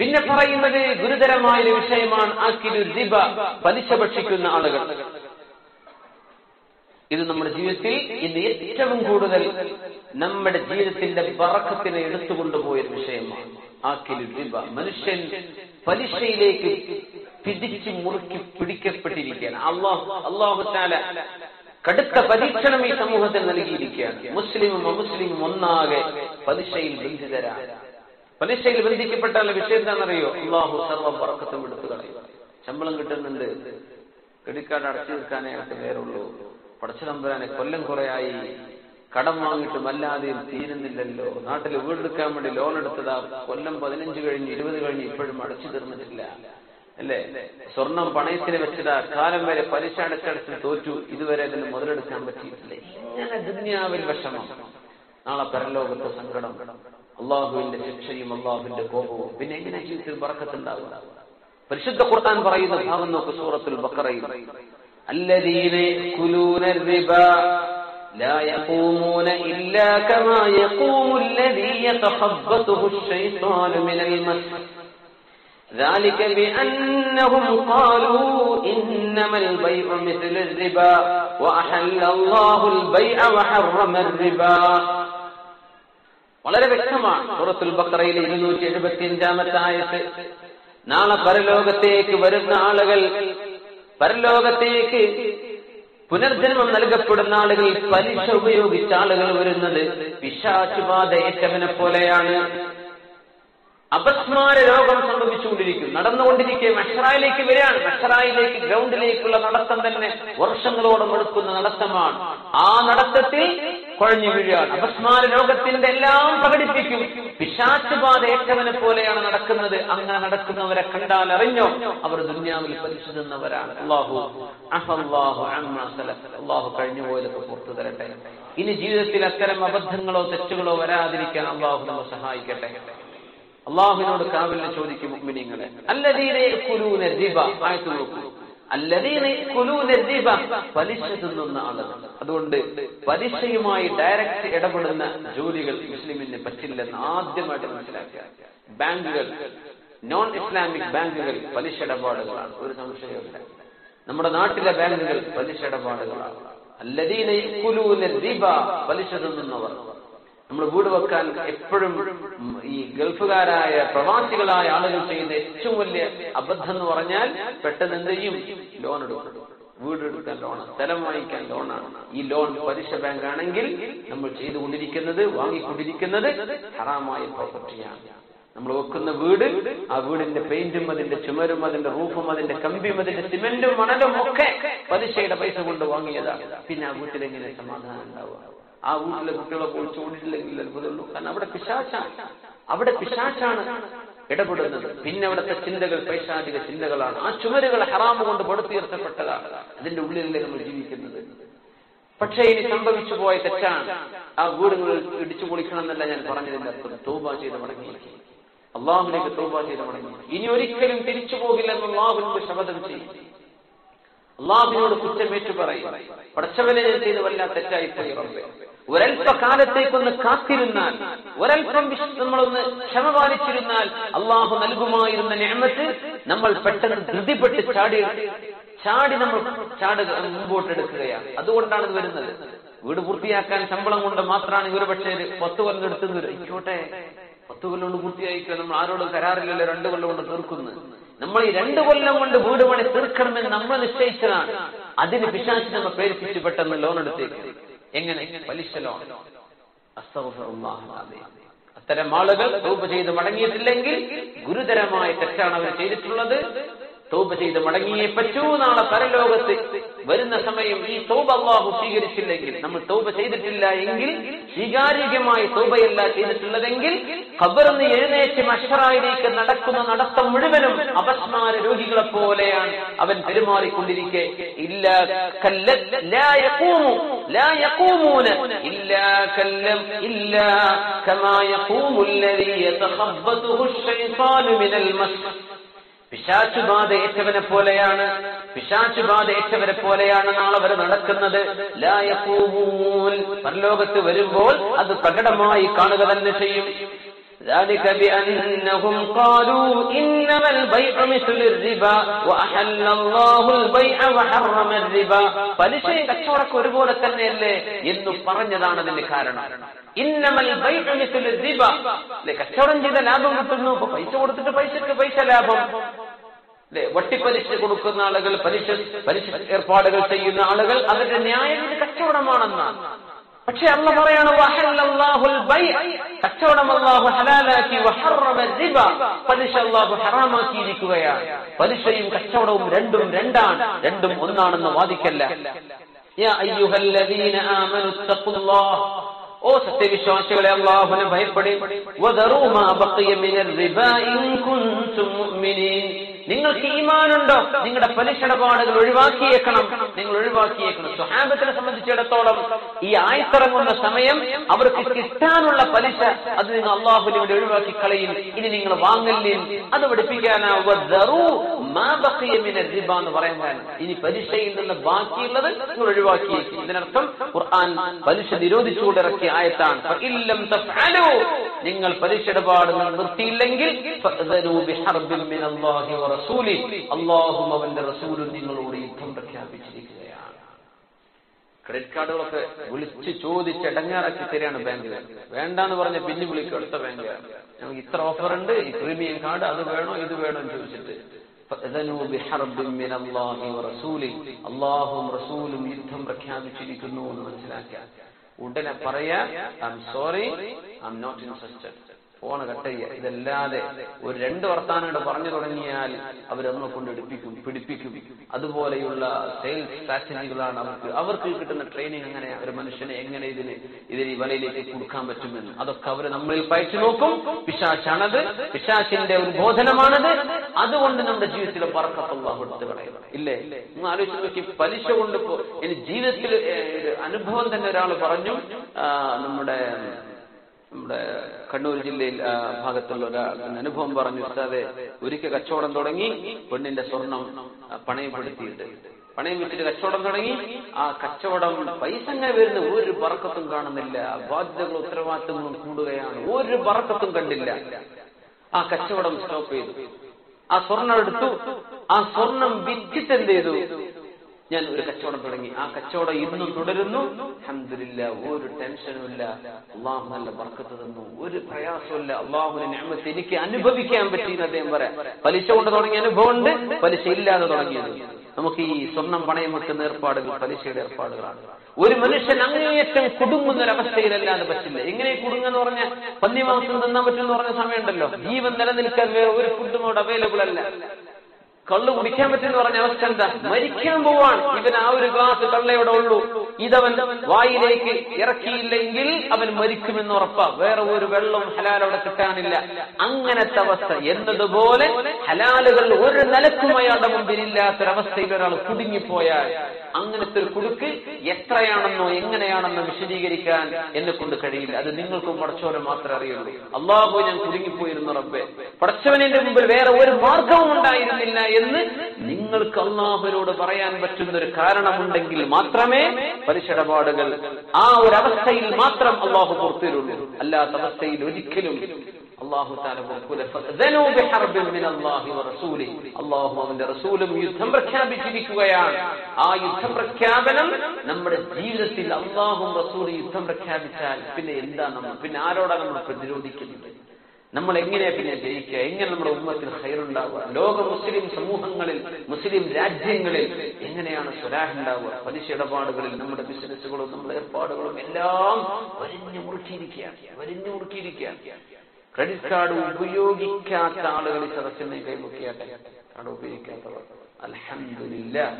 പിന്നെ പറയുന്നത് ഗുരുതരമായ ഒരു വിഷയമാണ് ആക്കിലു റിബ, പലിശ ഭക്ഷിക്കുന്ന ആളുകൾ. ഇത് നമ്മുടെ ജീവിതത്തിൽ ഇന്ന് ഏറ്റവും കൂടുതൽ നമ്മുടെ ജീവിതത്തിന്റെ ബറക്കത്തിനെ എടുത്തുകൊണ്ടുപോയൊരു വിഷയമാണ് ആക്കിലു റിബ. മനുഷ്യൻ പലിശയിലേക്ക് പിടിച്ചു മുറുക്കി പിടിക്കപ്പെട്ടിരിക്കുകയാണ്. അല്ലാഹു തആല കടുത്ത പരീക്ഷണം ഈ സമൂഹത്തിൽ നൽകിയിരിക്കുകയാണ്. മുസ്ലിമും അമുസ്ലിമും ഒന്നാകെ പലിശയിൽ ബന്ധിതരാണ്. പലിശയിൽ ബന്ധിക്കപ്പെട്ടാൽ വിഷയം എന്താണെന്നറിയോ? അല്ലാഹു സർവ്വ ബറക്കത്തും എടുത്തു കളയും. ശമ്പളം കിട്ടുന്നുണ്ട്, ക്രെഡിറ്റ് കാർഡ് അടച്ചു തീർക്കാനേ അയാൾക്ക് നേരുള്ളൂ. പടച്ചതമ്പുരാനെ കൊല്ലം കുറയായി കടം വാങ്ങിയിട്ടും അല്ലാതെയും തീരുന്നില്ലല്ലോ. നാട്ടിൽ വീടെടുക്കാൻ വേണ്ടി ലോൺ എടുത്തതാ, കൊല്ലം 15 കഴിഞ്ഞ് 20 കഴിഞ്ഞ് ഇപ്പോഴും അടച്ചു തീർന്നിട്ടില്ല അല്ലേ? സ്വർണം പണയത്തിന് വെച്ചതാ, കാലം വരെ പലിശ അടച്ചടച്ച് തോറ്റു, ഇതുവരെ അതിന് മുതലെടുക്കാൻ പറ്റിയിട്ടില്ല. ഇങ്ങനെ ദുനിയാവിൽ വിഷമം, നാളെ പരലോകത്തെ സങ്കടം, അള്ളാഹുവിന്റെ ശിക്ഷയും അള്ളാഹുവിന്റെ കോപവും. പിന്നെ എങ്ങനെ ജീവിതത്തിൽ ബറക്കത്തുണ്ടാവുക? പരിശുദ്ധ ഖുർആൻ പറയുന്ന ഭാഗം നോക്ക്, സൂറത്തുൽ ബഖറയിൽ الذين يأكلون الربا لا يقومون إلا كما يقوم الذي يتخبطه الشيطان من المس ذلك بأنهم قالوا إنما البيع مثل الربا وأحل الله البيع وحرم الربا. വളരെ വ്യക്തമാണ് സൂറത്തുൽ ബഖറയിലെ 275-ാമത്തെ ആയത്ത്. നാളെ പരലോകത്തേക്ക് വരുന്ന ആളുകൾ, പരലോകത്തേക്ക് പുനർജന്മം നൽകപ്പെടുന്ന ആളുകൾ, പലിശ ഉപയോഗിച്ച ആളുകൾ വരുന്നത് പിശാചുബാധ ഏറ്റവനെ പോലെയാണ്. അപസ്മാര രോഗം സംഭവിച്ചുകൊണ്ടിരിക്കും, നടന്നുകൊണ്ടിരിക്കെ മഹ്ശറയിലേക്ക് വരികയാണ്. മഹ്ശറയിലേക്ക്, ഗ്രൗണ്ടിലേക്കുള്ള നടത്തം തന്നെ വർഷങ്ങളോളം എടുക്കുന്ന നടത്തമാണ്. ആ നടത്തത്തിൽ കുഴഞ്ഞു വീഴുകയാണ്. അപസ്മാര രോഗത്തിന്റെ എല്ലാം പ്രകടിപ്പിക്കും. പിശാചുബാധ ഏറ്റവനെ പോലെയാണ് നടക്കുന്നത്. അങ്ങനെ നടക്കുന്നവരെ കണ്ടാൽ അറിഞ്ഞോ, അവർ ദുനിയാവിൽ പലിശ തിന്നവരാണ്. അള്ളാഹു കഴിഞ്ഞു പോയതൊക്കെ പുറത്തു തരട്ടെ. ഇനി ജീവിതത്തിൽ അത്തരം അബദ്ധങ്ങളോ തെറ്റുകളോ വരാതിരിക്കാൻ അള്ളാഹു നമ്മെ സഹായിക്കട്ടെ. അള്ളാഹുവിനോട് കാവലിനെ ചോദിക്കും മുഅ്മിനീങ്ങളെ. അല്ലദീന യഅകുലൂന റിബ, ആയത്ത് നോക്കൂ. അല്ലദീന യഅകുലൂന റിബ, പലിശ തിന്നുന്ന ആളുകൾ. അതുകൊണ്ട് പലിശയുമായി ഡയറക്റ്റ് ഇടപെടുന്ന ജോലികൾ മുസ്ലിമിന് പറ്റില്ലെന്ന് ആദ്യമായിട്ട് മനസ്സിലാക്കുക. ബാങ്കുകൾ, നോൺ ഇസ്ലാമിക് ബാങ്കുകൾ പലിശ ഇടപാടുകളാണ്, ഒരു സംശയമില്ല. നമ്മുടെ നാട്ടിലെ ബാങ്കുകൾ പലിശ ഇടപാടുകളാണ്. അല്ലദീന യഅകുലൂന റിബ, പലിശ തിന്നുന്നവർ. നമ്മൾ വീട് വെക്കാൻ എപ്പോഴും ഈ ഗൾഫുകാരായ പ്രവാസികളായ ആളുകൾ ചെയ്യുന്ന ഏറ്റവും വലിയ അബദ്ധം എന്ന് പറഞ്ഞാൽ, പെട്ടെന്ന് എന്ത് ചെയ്യും? ലോൺ എടുക്കും. വീട് എടുക്കാൻ ലോണാണ്, സ്ഥലം വാങ്ങിക്കാൻ ലോണാണ്. ഈ ലോൺ പലിശ ബാങ്ക് ആണെങ്കിൽ നമ്മൾ ചെയ്തുകൊണ്ടിരിക്കുന്നത്, വാങ്ങിക്കൊണ്ടിരിക്കുന്നത് ഹറാമായ പ്രോപ്പർട്ടിയാണ്. നമ്മൾ വെക്കുന്ന വീട്, ആ വീടിന്റെ പെയിന്റും അതിന്റെ ചുമരും അതിന്റെ റൂഫും അതിന്റെ കമ്പിയും അതിന്റെ സിമെന്റും മണലും ഒക്കെ പലിശയുടെ പൈസ കൊണ്ട് വാങ്ങിയതാണ്. പിന്നെ ആ വീട്ടിലെങ്ങനെ സമാധാനം ഉണ്ടാവുക? ആ വീട്ടിലെ കുട്ടികളെ കുറിച്ച് ഓടിയിട്ടില്ലെങ്കിൽ അത്ഭുതമുള്ളൂ. കാരണം അവിടെ പിശാചാണ് ഇടപെടുന്നത്. പിന്നെ അവിടുത്തെ ചിന്തകൾ പൈശാചിക ചിന്തകളാണ്. ആ ചുമരുകൾ ഹറാമ് കൊണ്ട് പടുത്തുയർത്തപ്പെട്ടതാണ്. അതിന്റെ ഉള്ളിലല്ലേ നമ്മൾ ജീവിക്കുന്നത്. പക്ഷേ ഇനി സംഭവിച്ചു പോയ തെറ്റാണ്. ആ വീടുകൾ ഇടിച്ചു പൊളിക്കണം എന്നല്ല ഞാൻ പറഞ്ഞതിന്റെ അർത്ഥം. തൗബ ചെയ്ത് മടങ്ങി, അള്ളാഹുവിലേക്ക് തൗബ ചെയ്ത് മടങ്ങി. ഇനി ഒരിക്കലും തിരിച്ചു പോകില്ലെന്ന് അള്ളാഹുവിനോട് ശപഥം ചെയ്യും. അള്ളാഹുവിനോട് കുറ്റമേറ്റു പറയും, പടച്ചവനെ ഞാൻ ചെയ്ത് വല്ലാത്ത തെറ്റായിപ്പോയി റബ്ബേ. ഒരൽപ്പകാലത്തേക്കൊന്ന് കാത്തിരുന്നാൽ, ഒരൽപ്പം നമ്മളൊന്ന് ക്ഷമ പാലിച്ചിരുന്നാൽ അള്ളാഹു നൽകുമായിരുന്ന നിഅമത്ത് നമ്മൾ പെട്ടെന്ന് ധൃതിപ്പെട്ട് ചാടി നമ്മൾ മുമ്പോട്ടെടുക്കുകയാണ്. അതുകൊണ്ടാണ് ഇത് വരുന്നത്. വീട് പൂർത്തിയാക്കാൻ ശമ്പളം കൊണ്ട് മാത്രമാണ് ഇവർ പക്ഷേ 10 കൊല്ലം എടുത്തുന്നത്. ആയിക്കോട്ടെ, 10 കൊല്ലം കൊണ്ട് പൂർത്തിയായിക്കോ, നമ്മൾ ആരോടും കരാറില്ലല്ലോ 2 കൊല്ലം കൊണ്ട് തീർക്കുന്നത്. നമ്മൾ ഈ 2 കൊല്ലം കൊണ്ട് വീട് പണി തീർക്കണമെന്ന് നമ്മൾ നിശ്ചയിച്ചതാണ്. അതിന് പിശാച് നമ്മൾ പ്രേരിപ്പിച്ച് പെട്ടെന്ന് ലോൺ എടുത്തേക്ക്. എങ്ങനെ? പലിശ ലോൺ. അസ്തഗ്ഫിറുല്ലാഹ് അലൈഹി. അത്തരം ആളുകൾ തൗബ ചെയ്ത് മടങ്ങിയിട്ടില്ലെങ്കിൽ ഗുരുതരമായ തെറ്റാണ് അവർ ചെയ്തിട്ടുള്ളത്. തൗബ ചെയ്ത് മടങ്ങിയേ പറ്റൂ. നാളെ പരലോകത്ത് വരുന്ന സമയം ഈ തൗബ അല്ലാഹു സ്വീകരിച്ചില്ലെങ്കിൽ, നമ്മൾ തൗബ ചെയ്തിട്ടില്ല എങ്കിൽ, സ്വീകാര്യമായി തൗബയല്ല ചെയ്തിട്ടുള്ളതെങ്കിൽ, ഖബറിന്ന് എഴുന്നേറ്റ് മഹ്ശറയിലേക്ക് നടക്കുന്ന നടത്തം മുഴുവനും അപസ്മാര രോഗികളെ പോലെയാണ് അവൻ പെരുമാറിക്കൊണ്ടിരിക്കെ. ഇല്ലാ കമാ യഖൂമുല്ലദീ യതഖബ്ബതുഹു അശ്ശൈത്താനു മിനൽ മസ്. പിശാചുബാധ ഏറ്റവനെ പോലെയാണ്, പിശാചുബാധ ഏറ്റവരെ പോലെയാണ് നാളെ വരെ നടക്കുന്നത്. ലാ യഖൂമൂൻ, പരലോകത്ത് വരുമ്പോൾ അത് പ്രകടമായി കാണുക തന്നെ ചെയ്യും. ذلك بأنهم قالوا إنما البيع مثل الربا وأحل الله البيع وحرم الربا. പലിശയും കച്ചവടമൊക്കെ ഒരുപോലെ തന്നെയല്ലേ എന്ന് പറഞ്ഞതാണ് അതിന്റെ കാരണം. ഇന്നമൽ ബൈഉ മിസ്ലു റിബ, കച്ചവടം ചെയ്ത ലാഭം കിട്ടുന്നു, അപ്പൊ പൈസ കൊടുത്തിട്ട് പൈസക്ക് പൈസ ലാഭം. വട്ടിപ്പലിശ കൊടുക്കുന്ന ആളുകൾ, പലിശ ഏർപ്പാടുകൾ ചെയ്യുന്ന ആളുകൾ, അവരുടെ ന്യായം കച്ചവടമാണെന്നാണ്. പക്ഷെ അല്ലാഹു പറയാണ് വഹല്ലല്ലാഹുൽ ബൈഅ, കച്ചവടം അല്ലാഹു ഹലാലാക്കി, വഹറമ റിബ, പലിശ അല്ലാഹു ഹറാമാക്കിയിരിക്കുകയാണ്. പലിശയും കച്ചവടവും രണ്ടും രണ്ടാണ്, രണ്ടും ഒന്നാണെന്ന് വാദിക്കല്ല. യാ അയ്യുഹല്ലദീന ആമനു തഖുല്ലാഹ്, ഓ സത്യവിശ്വാസികളെ അല്ലാഹുവിനെ ഭയപ്പെടുക. വദറൂ മാ ബഖിയ മിനർ റിബാ ഇൻ കുൻതും മുഅ്മിനീൻ, നിങ്ങൾക്ക് ഈമാനുണ്ടോ നിങ്ങളുടെ പലിശടപാടുകൾ ഒഴിവാക്കിയേക്കണം, നിങ്ങൾ ഒഴിവാക്കിയേക്കണം. സ്വഹാബത്തിനെ സംബന്ധിച്ചിടത്തോളം ഈ ആയത്തിറങ്ങുന്ന സമയം അവർക്ക് കിട്ടാനുള്ള പലിശ അത് നിങ്ങൾ അള്ളാഹുവിന് വേണ്ടി ഒഴിവാക്കി കളയും, ഇനി നിങ്ങൾ വാങ്ങല്ലേ, അത് പഠിപ്പിക്കാനാ എന്ന് പറയാൻ. ഇനി പലിശയിൽ നിന്ന് ബാക്കിയുള്ളത് നിങ്ങൾ ഒഴിവാക്കിയേക്കും. ഇതിനർത്ഥം ഖുർആൻ പലിശ നിരോധിച്ചുകൊണ്ട് ഇറക്കിയ ആയത്താണ്. നിങ്ങൾ പലിശടപാടുകൾ നിർത്തിയില്ലെങ്കിൽ അല്ലാഹുവും അവന്റെ റസൂലും നിങ്ങളോട് യുദ്ധം പ്രഖ്യാപിച്ചിരിക്കുകയാണ്. ക്രെഡിറ്റ് കാർഡുകളൊക്കെ വിളിച്ച് ചോദിച്ച് ഇടങ്ങാറാക്കി തരികയാണ് ബാങ്കുകാർ. വേണ്ടാന്ന് പറഞ്ഞ പിന്നെ വിളിക്കും അടുത്ത ബാങ്കുകാർ, ഞങ്ങൾക്ക് ഇത്ര ഓഫർ ഉണ്ട്, ഈ പ്രീമിയം കാർഡ് അത് വേണോ ഇത് വേണോ എന്ന് ചോദിച്ചിട്ട്. അല്ലാഹുവും റസൂലും യുദ്ധം പ്രഖ്യാപിച്ചിരിക്കുന്നു എന്ന് മനസ്സിലാക്കുക. ഉടനെ പറയാ I am sorry, I am not interested, phone cut ചെയ്യുക. ഇതല്ലാതെ ഒരു 2 വർത്താനങ്ങൾ പറഞ്ഞു തുടങ്ങിയാൽ അവരൊന്നെ കൊണ്ട് പിടിപ്പിക്കും. അതുപോലെയുള്ള സെയിൽസ് സ്ട്രാറ്റജികളാണ് അവർക്ക് കിട്ടുന്ന ട്രെയിനിങ്. അങ്ങനെ ഒരു മനുഷ്യനെ എങ്ങനെ ഇതിന് ഈ വലയിലേക്ക് കൊടുക്കാൻ പറ്റുമെന്ന് അതൊക്കെ അവർ നമ്മളിൽ പയച്ചു നോക്കും. പിശാചാണത്, പിശാചിന്റെ ഒരു ബോധനമാണത്. അതുകൊണ്ട് നമ്മുടെ ജീവിതത്തിലെ ബർക്കത്ത് അല്ലാഹു എടുത്ത് കളയണം. ഇല്ലേ, നിങ്ങൾ ആലോചിച്ച് നോക്കി, പലിശ കൊണ്ട് ഇനി ജീവിതത്തിൽ അനുഭവം തന്നെ ഒരാൾ പറഞ്ഞു. നമ്മുടെ കണ്ണൂർ ജില്ലയിൽ ഭാഗത്തുള്ള ഒരാൾ അനുഭവം പറഞ്ഞു. ഉസ്താദേ, ഒരിക്കൽ കച്ചവടം തുടങ്ങി, പെണ്ണിന്റെ സ്വർണം പണയം വെച്ചിട്ട് കച്ചവടം തുടങ്ങി. ആ കച്ചവടം പൈസ അങ്ങനെ വരുന്ന ഒരു ബർക്കത്തും കാണുന്നില്ല, ബാധ്യതകളും ഉത്തരവാദിത്തങ്ങളും കൂടുകയാണ്, ഒരു ബർക്കത്തും കണ്ടില്ല. ആ കച്ചവടം സ്റ്റോപ്പ് ചെയ്തു. ആ സ്വർണം എടുത്തു. ആ സ്വർണം വിറ്റിട്ട് എന്ത് ചെയ്തു? ഞാൻ ഒരു കച്ചവടം തുടങ്ങി. ആ കച്ചവടം ഇന്നും തുടരുന്നു. അൽഹംദുലില്ലാഹ്, ഒരു ടെൻഷനും ഇല്ല. അള്ളാഹു നല്ല ബർക്കത്ത് തന്നു, ഒരു പ്രയാസമില്ല. അള്ളാഹുവിന്റെ നിഅമത്ത് എനിക്ക് അനുഭവിക്കാൻ പറ്റിയെന്ന് അദ്ദേഹം പറയാം. പലിശ കൊണ്ട് തുടങ്ങിയ അനുഭവമുണ്ട്, പലിശ ഇല്ലാതെ തുടങ്ങിയത്. നമുക്ക് ഈ സ്വർണം പണയം വെക്കുന്ന ഏർപ്പാടുകൾ പലിശയുടെ ഏർപ്പാടുകളാണ്. ഒരു മനുഷ്യൻ അങ്ങേയറ്റം കുടുങ്ങുന്ന ഒരവസ്ഥയിലല്ലാതെ പറ്റില്ല. എങ്ങനെ കുടുങ്ങെന്ന് പറഞ്ഞാൽ പന്നിമാംസം തിന്നാൻ പറ്റുമെന്ന് പറഞ്ഞ സമയമുണ്ടല്ലോ. ജീവൻ നിലനിൽക്കാൻ വേറെ ഒരു ഫുഡും അവിടെ അവൈലബിൾ അല്ല. കള്ളു കുടിക്കാൻ പറ്റുമെന്ന് പറഞ്ഞ അവസ്ഥ എന്താ? മരിക്കാൻ പോവാൻ. ഇവൻ ആ ഒരു ഗ്ലാസ് കള്ളയോടെ ഉള്ളൂ, ഇതവൻ വായിലേക്ക് ഇറക്കിയില്ലെങ്കിൽ അവൻ മരിക്കുമെന്ന് ഉറപ്പാ. വേറെ ഒരു വെള്ളവും ഹലാലവിടെ കിട്ടാനില്ല. അങ്ങനത്തെ അവസ്ഥ എന്നതുപോലെ ഹലാലുകൾ ഒരു നിലക്കും അയാളുടെ മുമ്പിലില്ലാത്തൊരവസ്ഥയിൽ ഒരാൾ കുടുങ്ങിപ്പോയാൽ അങ്ങനത്തെ ഒരു കുടുക്ക് എത്രയാണെന്നോ എങ്ങനെയാണെന്നോ വിശദീകരിക്കാൻ എന്നെ കൊണ്ട് കഴിയില്ല. അത് നിങ്ങൾക്കും പടച്ചവനെ മാത്രമേ അറിയുള്ളൂ. അള്ളാഹു, ഞാൻ കുടുങ്ങിപ്പോയിരുന്നു റബ്ബേ, പടച്ചവന്റെ മുമ്പിൽ വേറെ ഒരു മാർഗവും ഉണ്ടായിരുന്നില്ല എന്ന് നിങ്ങൾക്ക് അള്ളാഹുവിനോട് പറയാൻ പറ്റുന്ന ഒരു കാരണമുണ്ടെങ്കിൽ മാത്രമേ പലിശടപാടുകൾ ആ ഒരവസ്ഥയിൽ മാത്രം അള്ളാഹു പുറത്തിരുള്ളൂ. അല്ലാത്ത അവസ്ഥയിൽ ഒരിക്കലും അള്ളാഹു തആല പുറത്തില്ല. അള്ളാഹു അവന്റെ റസൂലും യുദ്ധം പ്രഖ്യാപിച്ചിരിക്കുകയാണ്. ആ യുദ്ധ പ്രഖ്യാപനം നമ്മുടെ ജീവിതത്തിൽ അള്ളാഹും റസൂലും യുദ്ധം പ്രഖ്യാപിച്ചാൽ പിന്നെ എന്താ പിന്നെ ആരോടാണ് നമ്മൾ പ്രതിരോധിക്കുന്നത്? നമ്മൾ എങ്ങനെയാ പിന്നെ ജയിക്കുക? എങ്ങനെ നമ്മുടെ ഉമ്മത്തിൽ ഖൈറുണ്ടാവുക? ലോക മുസ്ലിം സമൂഹങ്ങളിൽ, മുസ്ലിം രാജ്യങ്ങളിൽ എങ്ങനെയാണ് സ്വലാഹ് ഉണ്ടാവുക? പലിശ ഇടപാടുകളിൽ നമ്മുടെ ബിസിനസ്സുകളും നമ്മുടെ ഏർപ്പാടുകളും എല്ലാം വരിഞ്ഞു മുറുക്കിയിരിക്കുകയാണ്. ക്രെഡിറ്റ് കാർഡ് ഉപയോഗിക്കാത്ത ആളുകൾ ഈ സദസ്സിനെ കൈമുക്കിയാട്ടെ. കാർഡ് ഉപയോഗിക്കാത്തവർ അൽഹംദുലില്ലാഹ്,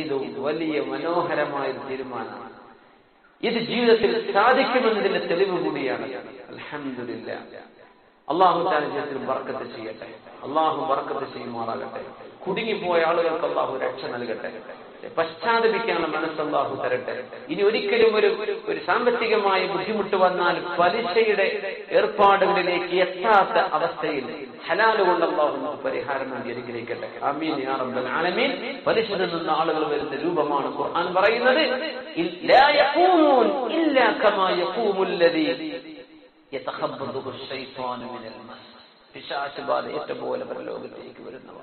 ഇത് വലിയ മനോഹരമായ തീരുമാനമാണ്. ഇത് ജീവിതത്തിൽ സാധിക്കുമെന്നതിന്റെ തെളിവ് കൂടിയാണ്. അൽഹംദുലില്ലാഹ്. അല്ലാഹു തആല ജീവിതത്തിൽ ബർക്കത്ത് ചെയ്യട്ടെ. അല്ലാഹു ബർക്കത്ത് ചെയ്യുമാറാകട്ടെ. കുടുങ്ങിപ്പോയ ആളുകൾക്ക് അല്ലാഹു രക്ഷ നൽകട്ടെ. പശ്ചാത്തപിക്കാനുള്ള മനസ്സ് അല്ലാഹു തരട്ടെ. ഇനി ഒരിക്കലും ഒരു സാമ്പത്തികമായ ബുദ്ധിമുട്ട് വന്നാൽ പലിശയുടെ ഏർപ്പാടുകളിലേക്ക് എത്താത്ത അവസ്ഥയിൽ ഹലാല് കൊണ്ട് അല്ലാഹു നമുക്ക് പരിഹാരം നൽകി അനുഗ്രഹിക്കട്ടെ. ആമീൻ യാ റബ്ബൽ ആലമീൻ. പലിശ നിന്ന ആളുകൾ വരുന്ന രൂപമാണ് ഖുർആൻ പറയുന്നത്. ലാ യഖൂമൂൻ ഇല്ലാ കമാ യഖൂമുൽ ലദീ യതഖബ്ബതുഹു ശൈത്വാനു മിനൽ മസ്, പിശാച് ബാധ ഏറ്റ പോലെ പരലോകത്തേക്ക് വരുന്നവർ.